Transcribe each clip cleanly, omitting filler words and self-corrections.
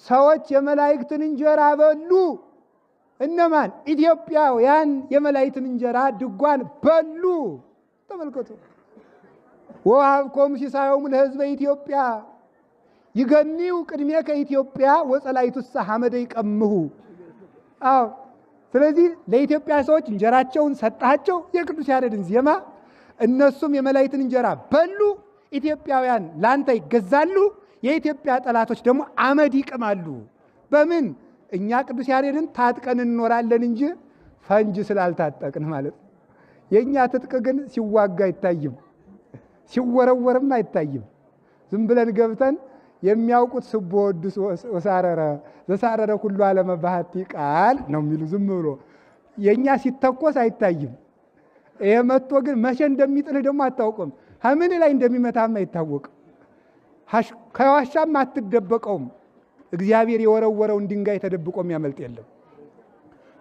ሰዎች የመላእክትን እንጀራ በሉ። እነማን? ኢትዮጵያውያን የመላእክትን እንጀራ ድጓን በሉ። ተመልከቱ። ወሀብኮሙ ሲሳዮሙ ለሕዝበ ኢትዮጵያ ይገኒው ቅድሜ ከኢትዮጵያ ወጸላይቱሰ ሐመደ ይቀምሁ። አዎ፣ ስለዚህ ለኢትዮጵያ ሰዎች እንጀራቸውን ሰጣቸው፣ የቅዱስ ያሬድን ዜማ። እነሱም የመላእክትን እንጀራ በሉ። ኢትዮጵያውያን ላንተ ይገዛሉ፣ የኢትዮጵያ ጠላቶች ደግሞ አመድ ይቅማሉ። በምን? እኛ ቅዱስ ያሬድን ታጥቀን እንኖራለን እንጂ ፈንጅ ስላልታጠቅን ማለት ነው። የእኛ ትጥቅ ግን ሲዋጋ አይታይም፣ ሲወረወርም አይታይም። ዝም ብለን ገብተን የሚያውቁት ስቦ ወድስ ወሳረረ ዘሳረረ ሁሉ ዓለመ ባህቲ ቃል ነው የሚሉ ዝም ብሎ። የእኛ ሲተኮስ አይታይም። ይሄ መጥቶ ግን መቼ እንደሚጥልህ ደግሞ አታውቅም። ከምን ላይ እንደሚመታም አይታወቅም። ከዋሻም አትደበቀውም። እግዚአብሔር የወረወረውን ድንጋይ ተደብቆ የሚያመልጥ የለም።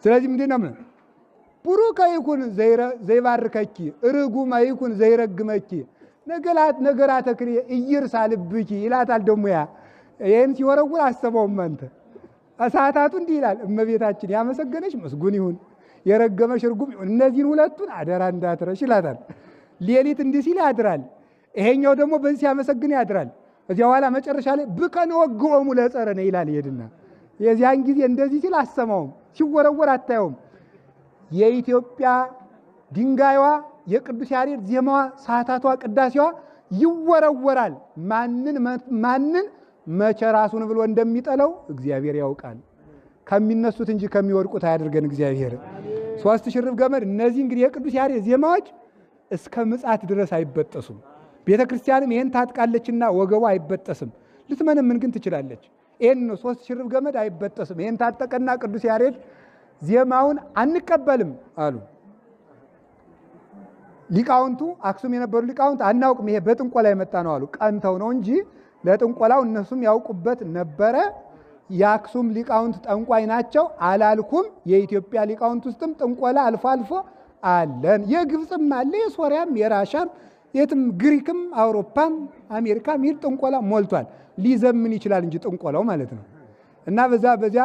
ስለዚህ ምንድን ነው? ቡሩከ ይኩን ዘይባርከኪ ርጉመ ይኩን ዘይረግመኪ ነገራተ ክልኤ ኢይርሳ ልብኪ ይላታል። ደግሞ ያ ይህን ሲወረውር አሰበውም አንተ ሰዓታቱ እንዲህ ይላል። እመቤታችን ያመሰገነች ምስጉን ይሁን፣ የረገመሽ ርጉም ይሁን፣ እነዚህን ሁለቱን አደራ እንዳትረሽ ይላታል። ሌሊት እንዲህ ሲል ያድራል፣ ይሄኛው ደግሞ በዚህ ሲያመሰግን ያድራል። እዚያ በኋላ መጨረሻ ላይ ብከነ ወግኦሙ ለጸረነ ይላል። ይሄድና የዚያን ጊዜ እንደዚህ ሲል አሰማውም፣ ሲወረወር አታየውም። የኢትዮጵያ ድንጋይዋ የቅዱስ ያሬድ ዜማዋ፣ ሰዓታቷ፣ ቅዳሴዋ ይወረወራል። ማንን መቼ ራሱን ብሎ እንደሚጠለው እግዚአብሔር ያውቃል። ከሚነሱት እንጂ ከሚወድቁት አያድርገን እግዚአብሔር። 3 ሽርብ ገመድ። እነዚህ እንግዲህ የቅዱስ ያሬድ ዜማዎች እስከ ምጽአት ድረስ አይበጠሱም። ቤተ ክርስቲያንም ይሄን ታጥቃለችና ወገቧ አይበጠስም። ልትመነምን ግን ትችላለች። ይሄን ነው 3 ሽርብ ገመድ አይበጠስም። ይሄን ታጠቀና ቅዱስ ያሬድ ዜማውን አንቀበልም አሉ ሊቃውንቱ። አክሱም የነበሩ ሊቃውንት አናውቅም፣ ይሄ በጥንቆላ የመጣ ነው አሉ። ቀንተው ነው እንጂ ለጥንቆላው እነሱም ያውቁበት ነበረ። የአክሱም ሊቃውንት ጠንቋይ ናቸው አላልኩም። የኢትዮጵያ ሊቃውንት ውስጥም ጥንቆላ አልፎ አልፎ አለን። የግብፅም አለ፣ የሶሪያም፣ የራሻም፣ የትም ግሪክም፣ አውሮፓም፣ አሜሪካም ይህ ጥንቆላ ሞልቷል። ሊዘምን ይችላል እንጂ ጥንቆላው ማለት ነው። እና በዚያ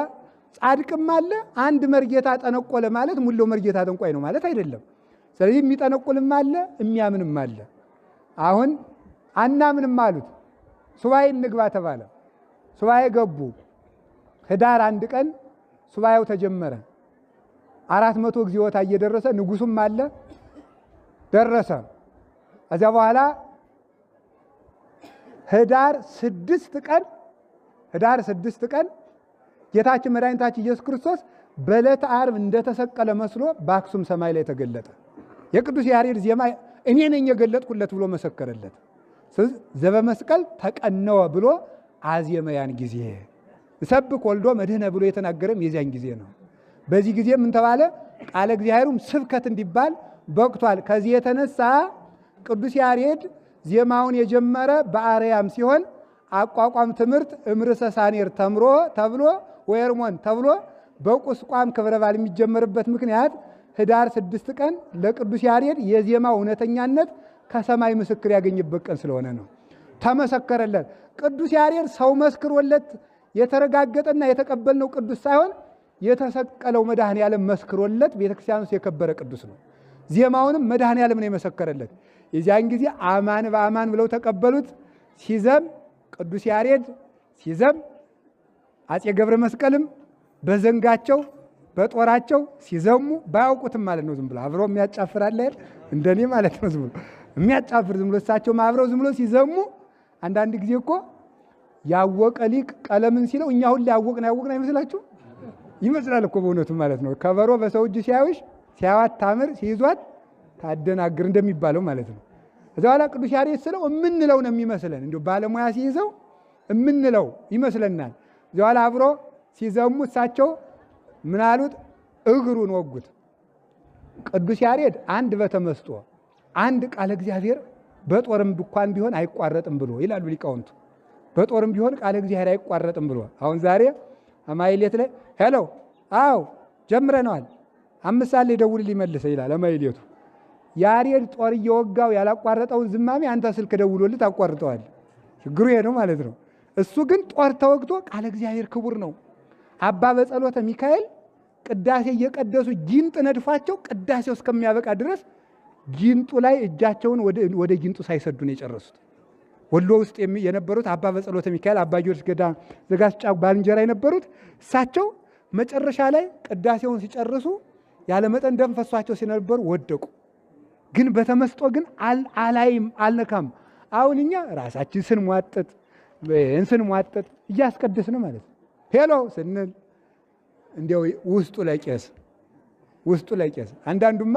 ጻድቅም አለ። አንድ መርጌታ ጠነቆለ ማለት ሙሉ መርጌታ ጠንቋይ ነው ማለት አይደለም። ስለዚህ የሚጠነቁልም አለ፣ የሚያምንም አለ። አሁን አናምንም አሉት። ሱባኤ እንግባ ተባለ። ሱባኤ ገቡ። ህዳር 1 ቀን ሱባኤው ተጀመረ። 400 እግዚኦታ እየደረሰ ንጉሱም አለ ደረሰ። ከዚያ በኋላ ህዳር 6 ቀን ጌታችን መድኃኒታችን ኢየሱስ ክርስቶስ በዕለተ ዓርብ እንደተሰቀለ መስሎ በአክሱም ሰማይ ላይ ተገለጠ። የቅዱስ ያሬድ ዜማ እኔ ነኝ የገለጥኩለት ብሎ መሰከረለት። ዘበመስቀል ተቀነወ ብሎ አዜመ። ያን ጊዜ ሰብክ ወልዶ መድህነ ብሎ የተናገረም የዚያን ጊዜ ነው። በዚህ ጊዜ ምን ተባለ? ቃለ እግዚአብሔሩም ስብከት እንዲባል በቅቷል። ከዚህ የተነሳ ቅዱስ ያሬድ ዜማውን የጀመረ በአርያም ሲሆን አቋቋም ትምህርት እምርሰ ሳኔር ተምሮ ተብሎ ወየርሞን ተብሎ በቁስቋም ክብረ በዓል የሚጀመርበት ምክንያት ህዳር 6 ቀን ለቅዱስ ያሬድ የዜማው እውነተኛነት ከሰማይ ምስክር ያገኝበት ቀን ስለሆነ ነው። ተመሰከረለት። ቅዱስ ያሬድ ሰው መስክሮለት የተረጋገጠና የተቀበልነው ቅዱስ ሳይሆን የተሰቀለው መድኃኔ ዓለም መስክሮለት ቤተክርስቲያን ውስጥ የከበረ ቅዱስ ነው። ዜማውንም መድኃኔ ዓለም ነው የመሰከረለት። የዚያን ጊዜ አማን በአማን ብለው ተቀበሉት። ሲዘም ቅዱስ ያሬድ ሲዘም አፄ ገብረ መስቀልም በዘንጋቸው በጦራቸው ሲዘሙ ባያውቁትም ማለት ነው። ዝም ብሎ አብሮ የሚያጫፍራል አይደል? እንደኔ ማለት ነው። ዝም ብሎ የሚያጫፍር ዝም ብሎ እሳቸው አብረው ዝም ብሎ ሲዘሙ አንዳንድ ጊዜ እኮ ያወቀ ሊቅ ቀለምን ሲለው እኛ ሁሉ ያወቅን አይመስላችሁ? ይመስላል እኮ በእውነቱ ማለት ነው። ከበሮ በሰው እጅ ሲያዩሽ ሲያዋት ታምር ሲይዟት ታደናግር እንደሚባለው ማለት ነው። እዛ በኋላ ቅዱስ ያሬድ ስለው የምንለው ነው የሚመስለን። እንዲሁ ባለሙያ ሲይዘው የምንለው ይመስለናል። እዛ በኋላ አብሮ ሲዘሙ እሳቸው ምን አሉት? እግሩን ወጉት። ቅዱስ ያሬድ አንድ በተመስጦ አንድ ቃለ እግዚአብሔር በጦርም እንኳን ቢሆን አይቋረጥም ብሎ ይላሉ ሊቃውንቱ። በጦርም ቢሆን ቃለ እግዚአብሔር አይቋረጥም ብሎ አሁን ዛሬ አማይሌት ላይ ሄሎ አው ጀምረናል 5 ሰዓት ላይ ደውልልኝ መልሰ ይላል አማይሌቱ። ያሬድ ጦር እየወጋው ያላቋረጠውን ዝማሜ አንተ ስልክ ደውሎልህ ታቋርጠዋል። ችግሩ ይሄ ነው ማለት ነው። እሱ ግን ጦር ተወግቶ ቃለ እግዚአብሔር ክቡር ነው። አባ በጸሎተ ሚካኤል ቅዳሴ እየቀደሱ ጊንጥ ነድፏቸው ቅዳሴው እስከሚያበቃ ድረስ ጊንጡ ላይ እጃቸውን ወደ ጊንጡ ሳይሰዱ ነው የጨረሱት። ወሎ ውስጥ የነበሩት አባ በጸሎተ ሚካኤል አባ ጊዮርጊስ ገዳም ዘጋስጫ ባልንጀራ የነበሩት እሳቸው መጨረሻ ላይ ቅዳሴውን ሲጨርሱ ያለ መጠን ደም ፈሷቸው ሲነበሩ ወደቁ። ግን በተመስጦ ግን አላይም አልነካም። አሁን እኛ ራሳችን ስንሟጥጥ እያስቀደስን ማለት ነው። ሄሎ ስንል እንዲያው ውስጡ ለቄስ አንዳንዱማ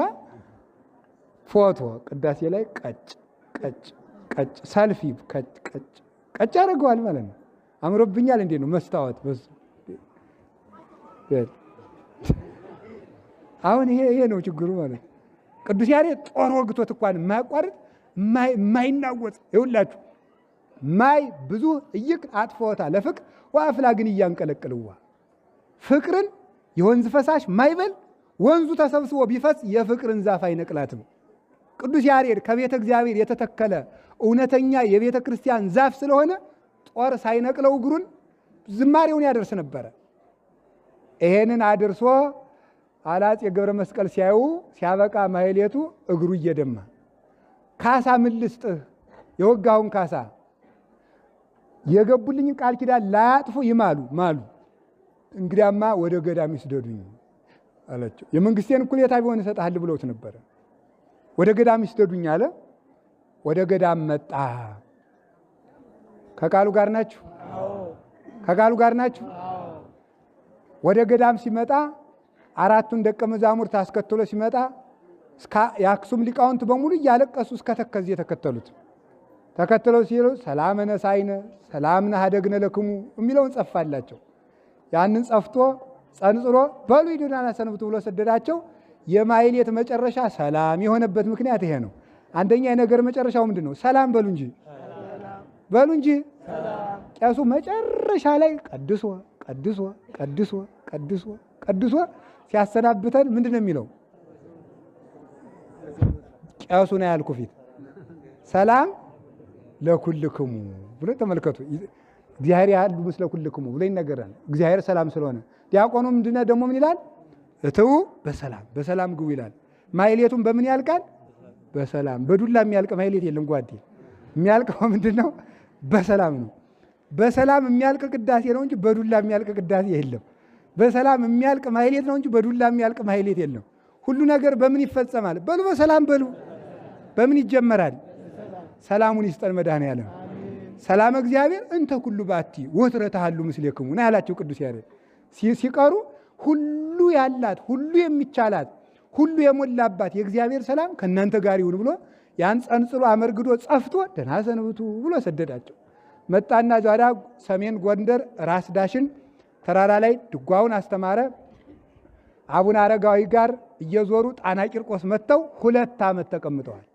ፎቶ ቅዳሴ ላይ ቀጭ ሰልፊ ቀጭ አድርገዋል ማለት ነው። አምሮብኛል እንዴ ነው መስታወት በሱ አሁን ይሄ ነው ችግሩ ማለት ነው። ቅዱስ ያሬድ ጦር ወግቶት እንኳን የማያቋርጥ የማይናወጥ ይውላችሁ ማይ ብዙ እይቅ አጥፎታ ለፍቅር ወአፍላ ግን እያንቀለቅልዋ ፍቅርን የወንዝ ፈሳሽ ማይበል ወንዙ ተሰብስቦ ቢፈስ የፍቅርን ዛፍ አይነቅላትም። ቅዱስ ያሬድ ከቤተ እግዚአብሔር የተተከለ እውነተኛ የቤተ ክርስቲያን ዛፍ ስለሆነ ጦር ሳይነቅለው እግሩን ዝማሬውን ያደርስ ነበረ። ይሄንን አድርሶ አላጽ የገብረ መስቀል ሲያበቃ ማህሌቱ እግሩ እየደማ ካሳ ምን ልስጥህ የወጋውን ካሳ የገቡልኝ ቃል ኪዳን ላያጥፉ ማሉ እንግዲያማ ወደ ገዳም ይስደዱኝ አላቸው። የመንግስቴን እኩሌታ ቢሆን እሰጥሃለሁ ብለውት ነበረ። ወደ ገዳም ይስደዱኝ አለ። ወደ ገዳም መጣ። ከቃሉ ጋር ናችሁ? ከቃሉ ጋር ናችሁ? ወደ ገዳም ሲመጣ አራቱን ደቀ መዛሙርት አስከትሎ ሲመጣ የአክሱም ሊቃውንት በሙሉ እያለቀሱ እስከ ተከዜ ተከትለው ሲሉ ሰላም ነሳይነ ሰላም ነሐደግነ ለክሙ የሚለውን ጸፋላቸው። ያንን ጸፍቶ ጸንጽሮ በሉ ሂዱና ሰንብቱ ብሎ ሰደዳቸው። የማህሌት መጨረሻ ሰላም የሆነበት ምክንያት ይሄ ነው። አንደኛ የነገር መጨረሻው ምንድን ነው? ሰላም በሉ እንጂ ቄሱ መጨረሻ ላይ ቀድሶ ሲያሰናብተን ምንድን ነው የሚለው? ቄሱ ነው ያልኩ ፊት ሰላም ለኩልክሙ ብሎ ተመልከቱ። እግዚአብሔር ያህል ምስለ ኩልክሙ ብሎ ይነገራል። እግዚአብሔር ሰላም ስለሆነ ዲያቆኑ ምንድነው ደግሞ ምን ይላል? እትው በሰላም ግቡ ይላል። ማህሌቱን በምን ያልቃል? በሰላም። በዱላ የሚያልቅ ማህሌት የለም ጓዴ። የሚያልቀው ምንድነው? በሰላም ነው። በሰላም የሚያልቅ ቅዳሴ ነው እንጂ በዱላ የሚያልቅ ቅዳሴ የለም። በሰላም የሚያልቅ ማህሌት ነው እንጂ በዱላ የሚያልቅ ማህሌት የለም። ሁሉ ነገር በምን ይፈጸማል? በሉ በሰላም በሉ። በምን ይጀመራል? ሰላሙን ይስጠን መድኃኔዓለም። ሰላም እግዚአብሔር እንተ ኩሉ ባቲ ወትረ ተሃሉ ምስሌክሙ ነው ያላቸው ቅዱስ ያሬድ ሲቀሩ ሁሉ ያላት ሁሉ የሚቻላት ሁሉ የሞላባት የእግዚአብሔር ሰላም ከእናንተ ጋር ይሁን ብሎ ያን ጸንጽሎ አመርግዶ ጸፍቶ ደህና ሰንብቱ ብሎ ሰደዳቸው። መጣና ዛሬ ሰሜን ጎንደር ራስ ዳሽን ተራራ ላይ ድጓውን አስተማረ። አቡነ አረጋዊ ጋር እየዞሩ ጣና ቂርቆስ መጥተው 2 ዓመት ተቀምጠዋል።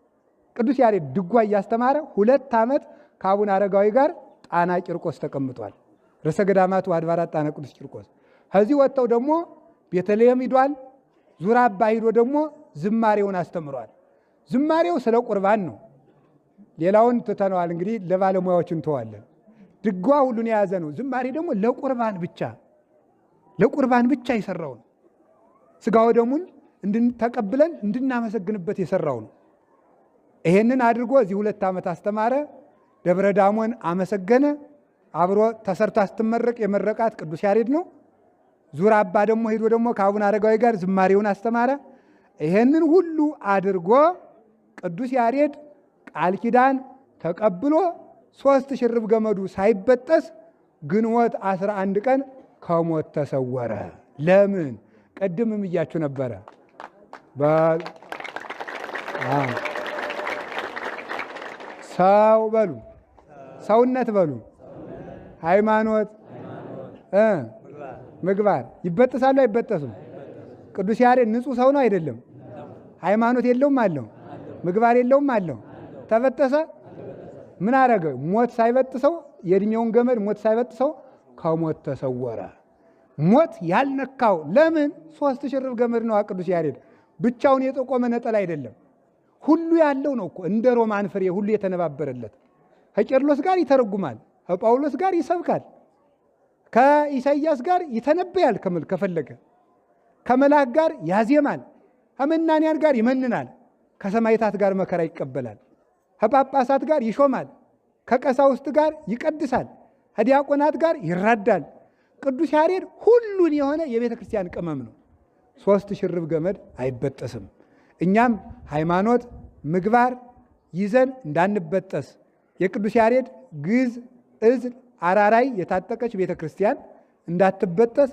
ቅዱስ ያሬድ ድጓ እያስተማረ 2 ዓመት ከአቡነ አረጋዊ ጋር ጣና ቂርቆስ ተቀምጧል። ርዕሰ ገዳማቱ አድባራት ጣና ቅዱስ ቂርቆስ። ከዚህ ወጥተው ደግሞ ቤተልሔም ሂዷል። ዙራ አባ ሂዶ ደግሞ ዝማሬውን አስተምሯል። ዝማሬው ስለ ቁርባን ነው። ሌላውን ትተነዋል። እንግዲህ ለባለሙያዎች እንተዋለን። ድጓ ሁሉን የያዘ ነው። ዝማሬ ደግሞ ለቁርባን ብቻ የሰራው ነው። ስጋው ደሙን እንድንተቀብለን እንድናመሰግንበት የሰራው ነው። ይሄንን አድርጎ እዚህ 2 ዓመት አስተማረ። ደብረ ዳሞን አመሰገነ። አብሮ ተሰርታ ስትመረቅ የመረቃት ቅዱስ ያሬድ ነው። ዙራ አባ ደግሞ ሄዶ ደግሞ ከአቡነ አረጋዊ ጋር ዝማሬውን አስተማረ። ይሄንን ሁሉ አድርጎ ቅዱስ ያሬድ ቃል ኪዳን ተቀብሎ 3 ሽርብ ገመዱ ሳይበጠስ ግንቦት 11 ቀን ከሞት ተሰወረ። ለምን? ቀድምም እያችሁ ነበረ። ሰው በሉ፣ ሰውነት በሉ፣ ሃይማኖት፣ ምግባር ይበጠሳሉ አይበጠሱም? ቅዱስ ያሬድ ንጹሕ ሰው ነው አይደለም? ሃይማኖት የለውም አለው? ምግባር የለውም አለው? ተበጠሰ? ምን አረገ? ሞት ሳይበጥሰው የእድሜውን ገመድ ሞት ሳይበጥሰው ከሞት ተሰወረ። ሞት ያልነካው ለምን? 3 ሽርብ ገመድ ነው ቅዱስ ያሬድ። ብቻውን የጠቆመ ነጠላ አይደለም፣ ሁሉ ያለው ነው እኮ እንደ ሮማን ፍሬ ሁሉ የተነባበረለት። ከቄርሎስ ጋር ይተረጉማል። ከጳውሎስ ጋር ይሰብካል፣ ከኢሳይያስ ጋር ይተነበያል፣ ከፈለገ ከመላክ ጋር ያዜማል፣ ከመናንያን ጋር ይመንናል፣ ከሰማይታት ጋር መከራ ይቀበላል፣ ከጳጳሳት ጋር ይሾማል፣ ከቀሳውስት ጋር ይቀድሳል፣ ከዲያቆናት ጋር ይራዳል። ቅዱስ ያሬድ ሁሉን የሆነ የቤተ ክርስቲያን ቅመም ነው። 3 ሽርብ ገመድ አይበጠስም። እኛም ሃይማኖት ምግባር ይዘን እንዳንበጠስ የቅዱስ ያሬድ ግዕዝ፣ ዕዝል፣ አራራይ የታጠቀች ቤተ ክርስቲያን እንዳትበጠስ